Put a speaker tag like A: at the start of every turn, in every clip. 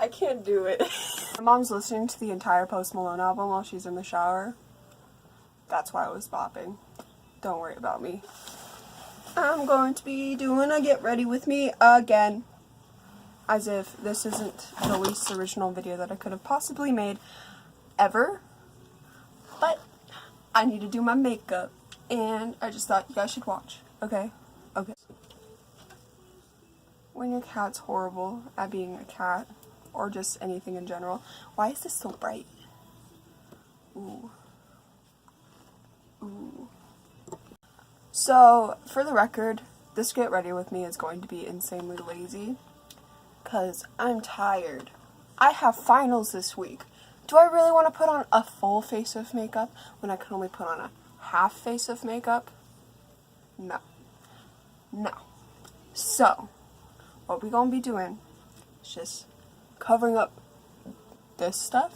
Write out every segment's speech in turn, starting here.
A: I can't do it. My mom's listening to the entire Post Malone album while she's in the shower. That's why I was bopping. Don't worry about me. I'm going to be doing a get ready with me again. As if this isn't the least original video that I could have possibly made ever. But I need to do my makeup. And I just thought you guys should watch. Okay? Okay. When your cat's horrible at being a cat, or just anything in general. Why is this so bright? Ooh. Ooh. So, for the record, this get ready with me is going to be insanely lazy. Because I'm tired. I have finals this week. Do I really want to put on a full face of makeup when I can only put on a half face of makeup? No. No. So, what we're going to be doing is just covering up this stuff,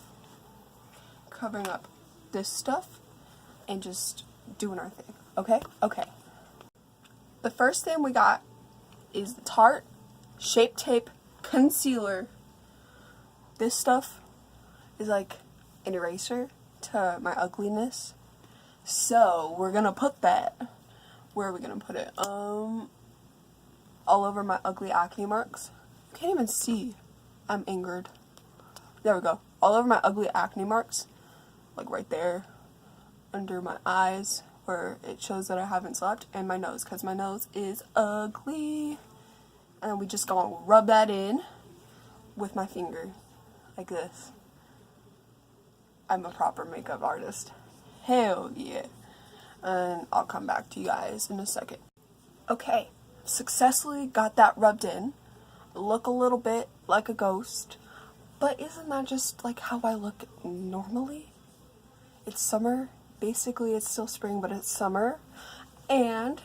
A: covering up this stuff, and just doing our thing. Okay? Okay. The first thing we got is the Tarte Shape Tape Concealer. This stuff is like an eraser to my ugliness. So we're gonna put that. Where are we gonna put it? All over my ugly acne marks. I can't even see. I'm angered. There we go. All over my ugly acne marks. Like right there. Under my eyes where it shows that I haven't slept. And my nose, because my nose is ugly. And we just gonna rub that in with my finger. Like this. I'm a proper makeup artist. Hell yeah. And I'll come back to you guys in a second. Okay. Successfully got that rubbed in. Look a little bit like a ghost. But isn't that just like how I look normally? It's summer. Basically it's still spring, but it's summer. And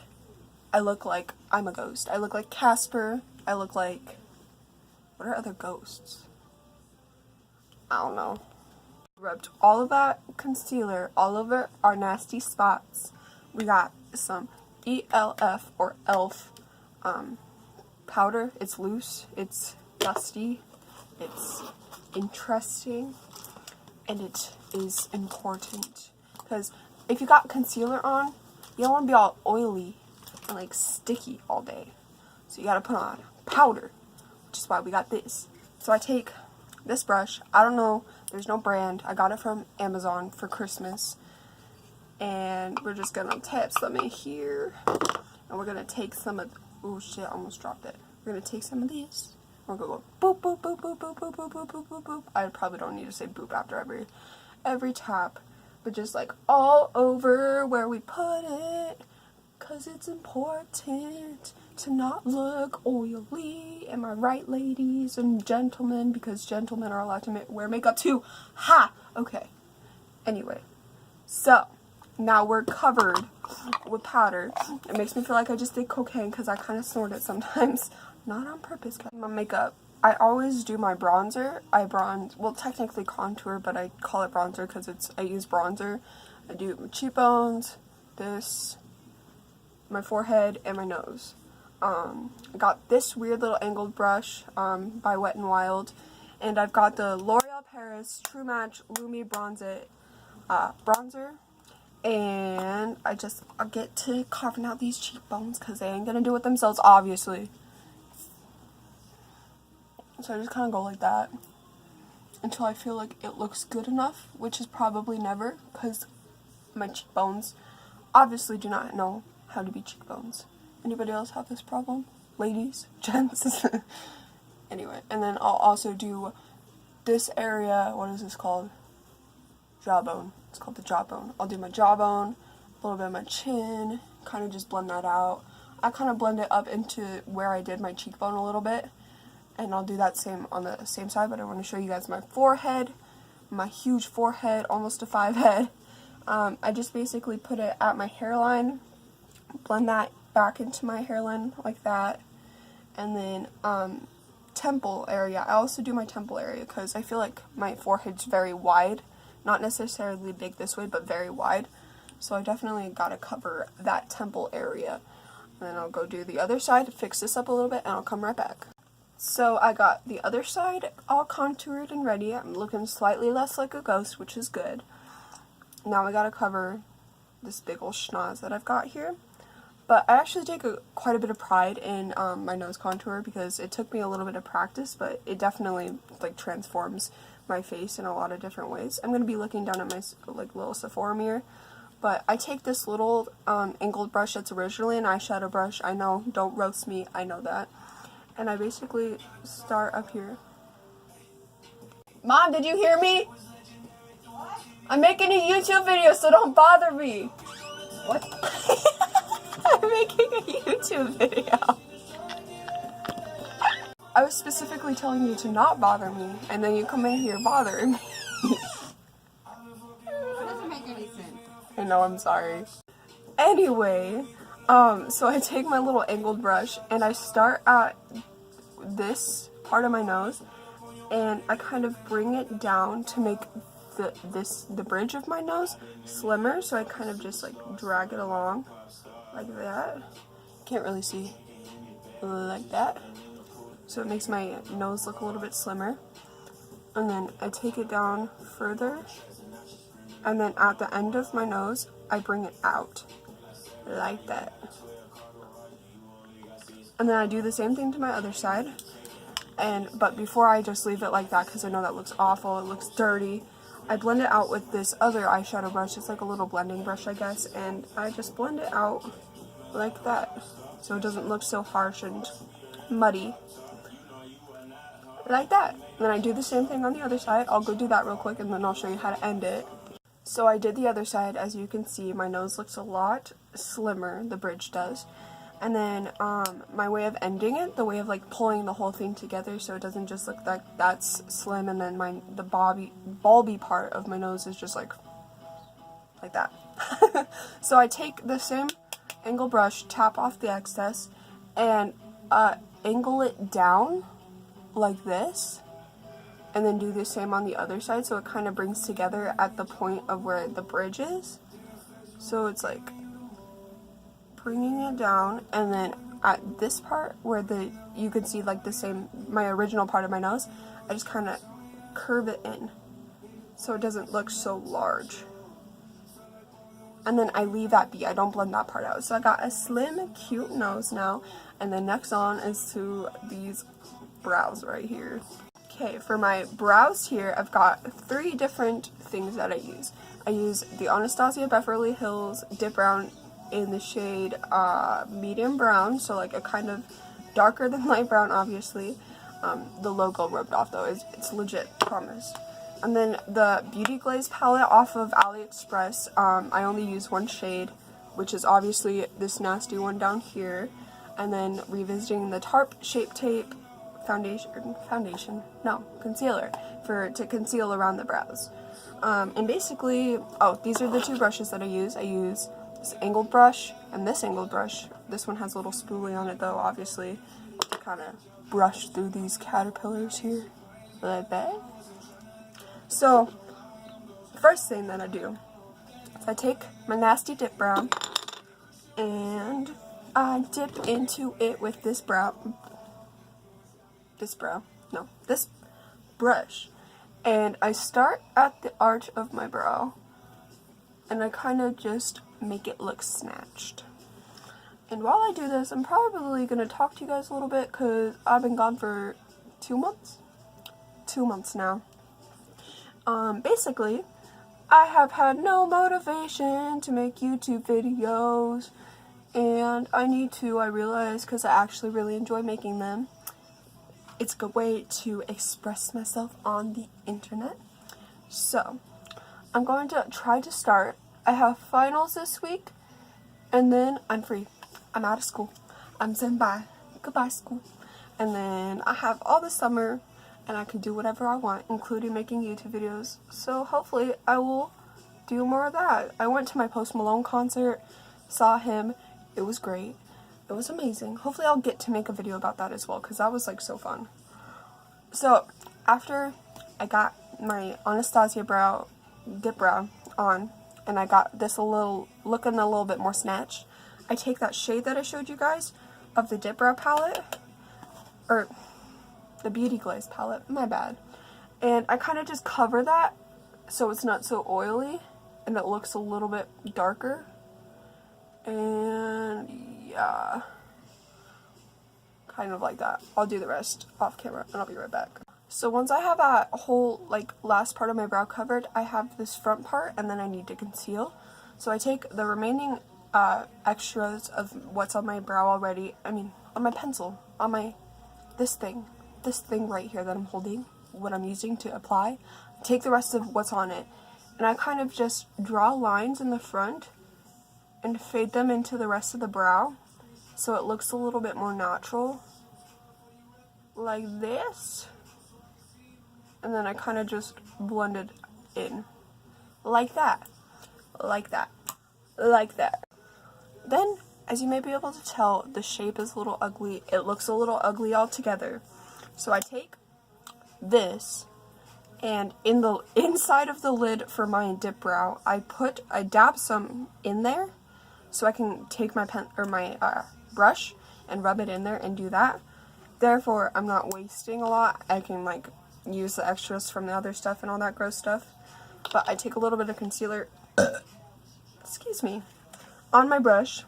A: I look like I'm a ghost. I look like Casper. I look like... What are other ghosts? I don't know. Rubbed all of that concealer all over our nasty spots. We got some ELF or ELF powder. It's loose, it's dusty, it's interesting, and it is important. Because if you got concealer on, you don't want to be all oily and like sticky all day. So you gotta put on powder, which is why we got this. So I take this brush. I don't know, there's no brand. I got it from Amazon for Christmas. And we're just gonna tap some in here. And we're gonna take some of... Oh shit, I almost dropped it. We're gonna take some of these. We're gonna go boop, boop, boop, boop, boop, boop, boop, boop, boop, boop, boop. I probably don't need to say boop after every tap. But just like all over where we put it. Because it's important to not look oily. Am I right, ladies and gentlemen? Because gentlemen are allowed to wear makeup too. Ha! Okay. Anyway. So, now we're covered with powder. It makes me feel like I just did cocaine because I kind of snort it sometimes. Not on purpose. My makeup. I always do my bronzer. I bronze, well, technically contour, but I call it bronzer because I use bronzer. I do my cheekbones, this, my forehead, and my nose. I got this weird little angled brush by Wet n Wild, and I've got the L'Oreal Paris True Match Lumi Bronzer, and I'll get to carving out these cheekbones because they ain't gonna do it themselves, obviously. So I just kind of go like that until I feel like it looks good enough, which is probably never, because my cheekbones obviously do not know how to be cheekbones. Anybody else have this problem? Ladies? Gents? Anyway, and then I'll also do this area. What is this called? Jawbone. It's called the jawbone. I'll do my jawbone, a little bit of my chin, kind of just blend that out. I kind of blend it up into where I did my cheekbone a little bit. And I'll do that same on the same side, but I want to show you guys my forehead, my huge forehead, almost a 5 head. I just basically put it at my hairline, blend that back into my hairline like that, and then temple area. I also do my temple area because I feel like my forehead's very wide, not necessarily big this way, but very wide. So I definitely got to cover that temple area. And then I'll go do the other side, fix this up a little bit, and I'll come right back. So I got the other side all contoured and ready. I'm looking slightly less like a ghost, which is good. Now I gotta cover this big old schnoz that I've got here. But I actually take quite a bit of pride in my nose contour because it took me a little bit of practice, but it definitely like transforms my face in a lot of different ways. I'm going to be looking down at my like little Sephora mirror, but I take this little angled brush that's originally an eyeshadow brush. I know, don't roast me, I know that. And I basically start up here. Mom, did you hear me? I'm making a YouTube video, so don't bother me. What? I'm making a YouTube video. I was specifically telling you to not bother me, and then you come in here bothering me.
B: That doesn't make any sense.
A: I know, I'm sorry. Anyway, so I take my little angled brush, and I start at this part of my nose, and I kind of bring it down to make the bridge of my nose slimmer, so I kind of just like drag it along like that. Can't really see. Like that. So it makes my nose look a little bit slimmer. And then I take it down further, and then at the end of my nose I bring it out like that. And then I do the same thing to my other side. But before I just leave it like that, because I know that looks awful, it looks dirty, I blend it out with this other eyeshadow brush. It's like a little blending brush, I guess, and I just blend it out like that, so it doesn't look so harsh and muddy. Like that. And then I do the same thing on the other side. I'll go do that real quick, and then I'll show you how to end it. So I did the other side. As you can see, my nose looks a lot slimmer, the bridge does. And then my way of ending it, the way of like pulling the whole thing together so it doesn't just look like that's slim, and then the bulby part of my nose is just like that. So I take the same angle brush, tap off the excess, and angle it down like this, and then do the same on the other side, so it kind of brings together at the point of where the bridge is. So it's like bringing it down, and then at this part where you can see like the same, my original part of my nose, I just kind of curve it in so it doesn't look so large. And then I leave that be. I don't blend that part out. So I got a slim, cute nose now. And then next on is to these brows right here. Okay, for my brows here, I've got 3 different things that I use. I use the Anastasia Beverly Hills Dip Brown in the shade medium brown. So like a kind of darker than light brown, obviously. The logo rubbed off though. It's legit, promise. And then the Beauty Glaze palette off of AliExpress, I only use 1 shade, which is obviously this nasty one down here. And then revisiting the Tarte Shape Tape concealer to conceal around the brows. And basically, these are the 2 brushes that I use. I use this angled brush and this angled brush. This one has a little spoolie on it though, obviously, to kind of brush through these caterpillars here, like that. So, first thing that I do is I take my nasty dip brown and I dip into it with this brush. And I start at the arch of my brow and I kind of just make it look snatched. And while I do this, I'm probably going to talk to you guys a little bit because I've been gone for 2 months. 2 months now. Basically, I have had no motivation to make YouTube videos, and I need to, I realize, because I actually really enjoy making them. It's a good way to express myself on the internet. So, I'm going to try to start. I have finals this week, and then I'm free. I'm out of school. I'm saying bye. Goodbye, school. And then I have all the summer, and I can do whatever I want, including making YouTube videos. So hopefully I will do more of that. I went to my Post Malone concert, saw him. It was great. It was amazing. Hopefully I'll get to make a video about that as well, because that was like so fun. So after I got my Anastasia dip brow on, and I got this looking a little bit more snatched, I take that shade that I showed you guys of the dip brow palette, or the Beauty Glaze palette, my bad. And I kind of just cover that so it's not so oily and it looks a little bit darker. And yeah, kind of like that. I'll do the rest off camera and I'll be right back. So once I have that whole like last part of my brow covered, I have this front part and then I need to conceal. So I take the remaining extras of what's on my brow already, on my pencil, on my, this thing right here that I'm holding, what I'm using to apply, take the rest of what's on it, and I kind of just draw lines in the front and fade them into the rest of the brow so it looks a little bit more natural, like this, and then I kind of just blend it in, like that, like that, like that. Then, as you may be able to tell, the shape is a little ugly. It looks a little ugly altogether. So I take this, and in the inside of the lid for my dip brow, I dab some in there, so I can take my brush and rub it in there and do that. Therefore, I'm not wasting a lot. I can like use the extras from the other stuff and all that gross stuff. But I take a little bit of concealer, excuse me, on my brush,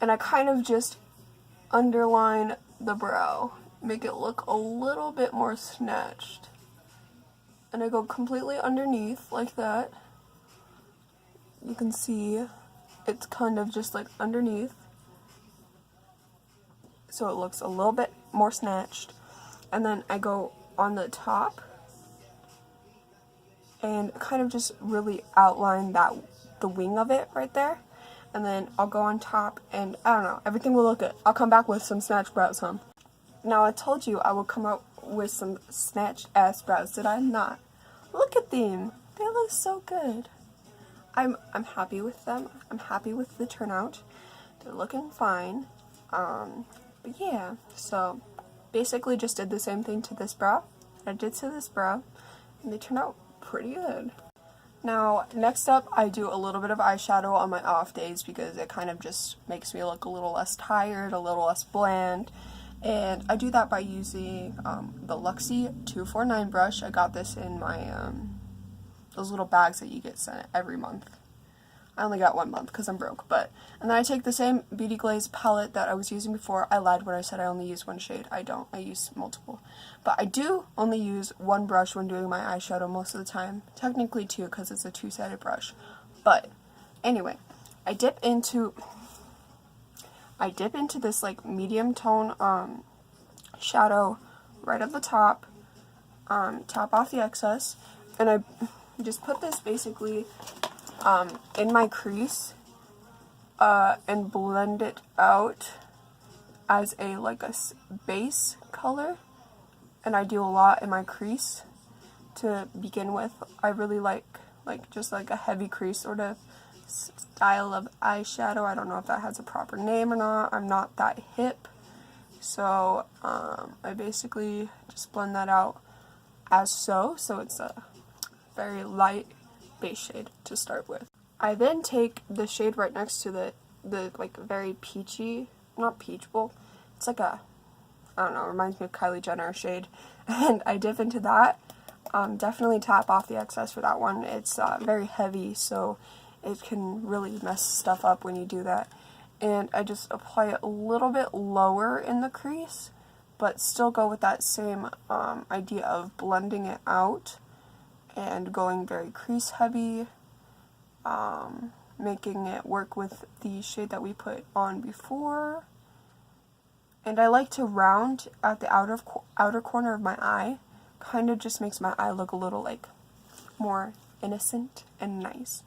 A: and I kind of just underline the brow, make it look a little bit more snatched, and I go completely underneath like that. You can see it's kind of just like underneath, so it looks a little bit more snatched, and then I go on the top and kind of just really outline the wing of it right there. And then I'll go on top, and I don't know, everything will look good. I'll come back with some snatched brows, huh? Now, I told you I will come out with some snatched ass brows, did I not? Look at them. They look so good. I'm happy with them. I'm happy with the turnout. They're looking fine. But yeah, so basically just did the same thing to this brow I did to this brow, and they turn out pretty good. Now, next up, I do a little bit of eyeshadow on my off days because it kind of just makes me look a little less tired, a little less bland. And I do that by using the Luxie 249 brush. I got this in my, those little bags that you get sent every month. I only got 1 month because I'm broke, and then I take the same Beauty Glaze palette that I was using before. I lied when I said I only use one shade. I don't. I use multiple. But I do only use one brush when doing my eyeshadow most of the time. Technically two because it's a two-sided brush. But anyway, I dip into this like medium tone shadow right at the top, tap off the excess, and I just put this basically in my crease and blend it out as a base color, and I do a lot in my crease to begin with. I really like just like a heavy crease sort of style of eyeshadow. I don't know if that has a proper name or not. I'm not that hip, so I basically just blend that out as so it's a very light base shade to start with. I then take the shade right next to the like very peachy, not peachable, it's like a, I don't know, it reminds me of Kylie Jenner shade, and I dip into that. Definitely tap off the excess for that one. It's very heavy, so it can really mess stuff up when you do that. And I just apply it a little bit lower in the crease, but still go with that same idea of blending it out and going very crease heavy, making it work with the shade that we put on before. And I like to round at the outer corner of my eye. Kind of just makes my eye look a little like more innocent and nice.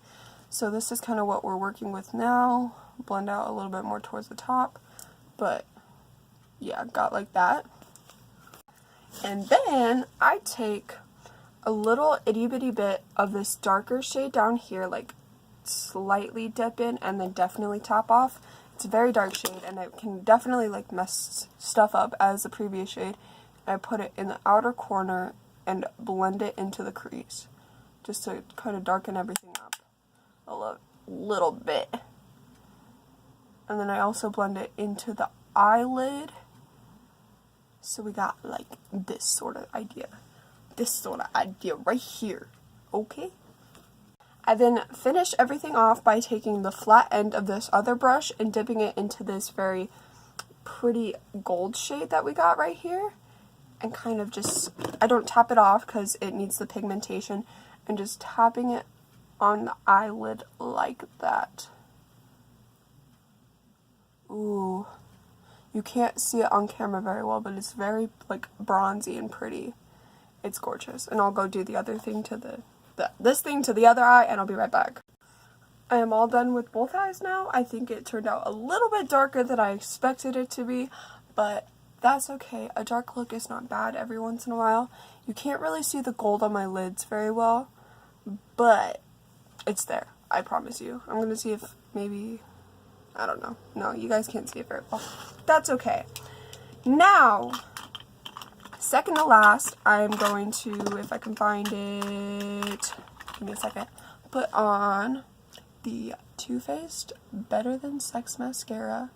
A: So this is kind of what we're working with now. Blend out a little bit more towards the top, but yeah, got like that. And then I take a little itty bitty bit of this darker shade down here, like slightly dip in and then definitely top off. It's a very dark shade and it can definitely like mess stuff up as the previous shade. I put it in the outer corner and blend it into the crease just to kind of darken everything up a little bit. And then I also blend it into the eyelid So we got like this sort of idea. This sort of idea right here. Okay? I then finish everything off by taking the flat end of this other brush and dipping it into this very pretty gold shade that we got right here. And kind of just, I don't tap it off because it needs the pigmentation, and just tapping it on the eyelid like that. Ooh. You can't see it on camera very well, but it's very like bronzy and pretty. It's gorgeous. And I'll go do the other thing to this thing to the other eye, and I'll be right back. I am all done with both eyes now. I think it turned out a little bit darker than I expected it to be, but that's okay. A dark look is not bad every once in a while. You can't really see the gold on my lids very well, but it's there. I promise you. I'm going to see if maybe, I don't know. No, you guys can't see it very well. That's okay. Now, second to last, I'm going to, if I can find it, give me a second, put on the Too Faced Better Than Sex mascara,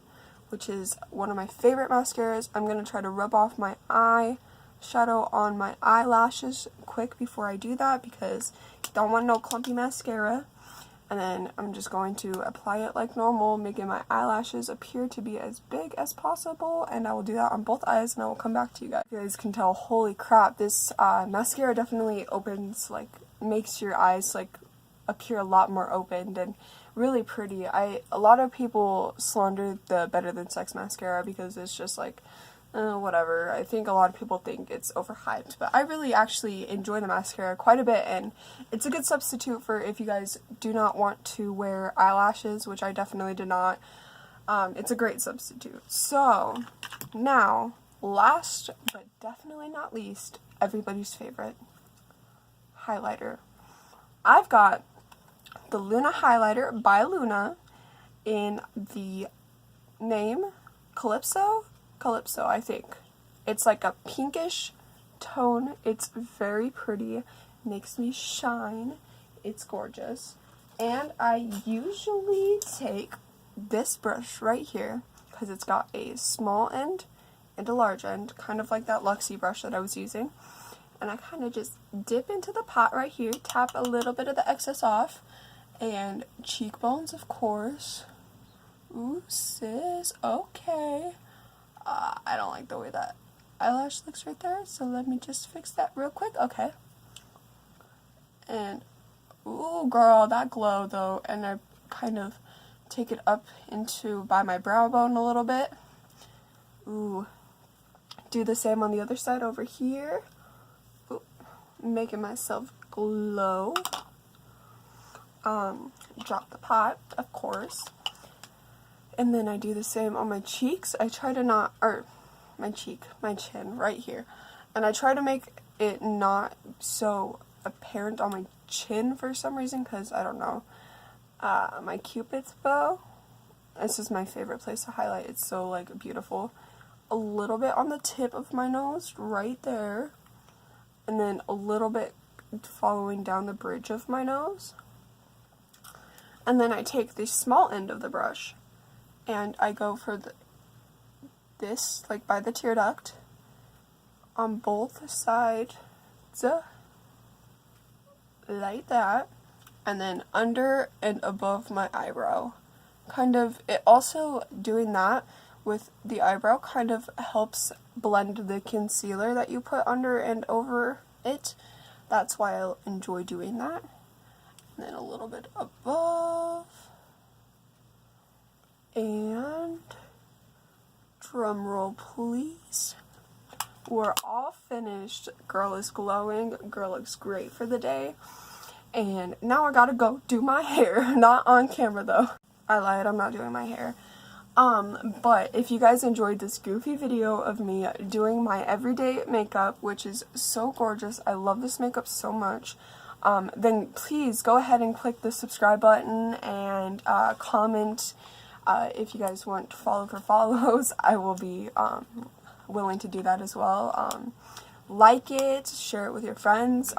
A: which is one of my favorite mascaras. I'm going to try to rub off my eye shadow on my eyelashes quick before I do that, because you don't want no clumpy mascara. And then I'm just going to apply it like normal, making my eyelashes appear to be as big as possible, and I will do that on both eyes, and I will come back to you guys. You guys can tell, holy crap, this mascara definitely opens, like, makes your eyes like appear a lot more opened and really pretty. A lot of people slander the Better Than Sex mascara because it's just like, whatever. I think a lot of people think it's overhyped, but I really actually enjoy the mascara quite a bit, and it's a good substitute for if you guys do not want to wear eyelashes, which I definitely did not. It's a great substitute. So, now, last but definitely not least, everybody's favorite, highlighter. I've got the Luna highlighter by Luna in the name Calypso, I think. It's like a pinkish tone. It's very pretty. Makes me shine. It's gorgeous. And I usually take this brush right here because it's got a small end and a large end, kind of like that Luxie brush that I was using. And I kind of just dip into the pot right here, tap a little bit of the excess off, and cheekbones, of course. Ooh, sis, okay. I don't like the way that eyelash looks right there, so let me just fix that real quick. Okay. And, ooh, girl, that glow, though. And I kind of take it up into by my brow bone a little bit. Ooh. Do the same on the other side over here. Ooh. Making myself glow. Drop the pot, of course. And then I do the same on my cheeks. I try to not, or my chin right here. And I try to make it not so apparent on my chin for some reason, because I don't know. My Cupid's bow. This is my favorite place to highlight. It's so like beautiful. A little bit on the tip of my nose, right there. And then a little bit following down the bridge of my nose. And then I take the small end of the brush and I go for this, like by the tear duct, on both sides, like that, and then under and above my eyebrow. Kind of, it also, doing that with the eyebrow kind of helps blend the concealer that you put under and over it. That's why I enjoy doing that. And then a little bit above. And drum roll, please. We're all finished. Girl is glowing. Girl looks great for the day. And now I gotta go do my hair. Not on camera though. I lied, I'm not doing my hair. But if you guys enjoyed this goofy video of me doing my everyday makeup, which is so gorgeous, I love this makeup so much, then please go ahead and click the subscribe button and comment. If you guys want to follow for follows, I will be willing to do that as well. Like it, share it with your friends,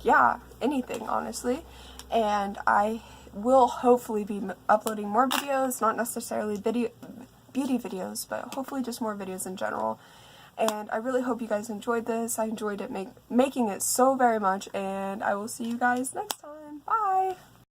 A: yeah, anything, honestly. And I will hopefully be uploading more videos, not necessarily beauty videos, but hopefully just more videos in general. And I really hope you guys enjoyed this. I enjoyed it making it so very much, and I will see you guys next time. Bye!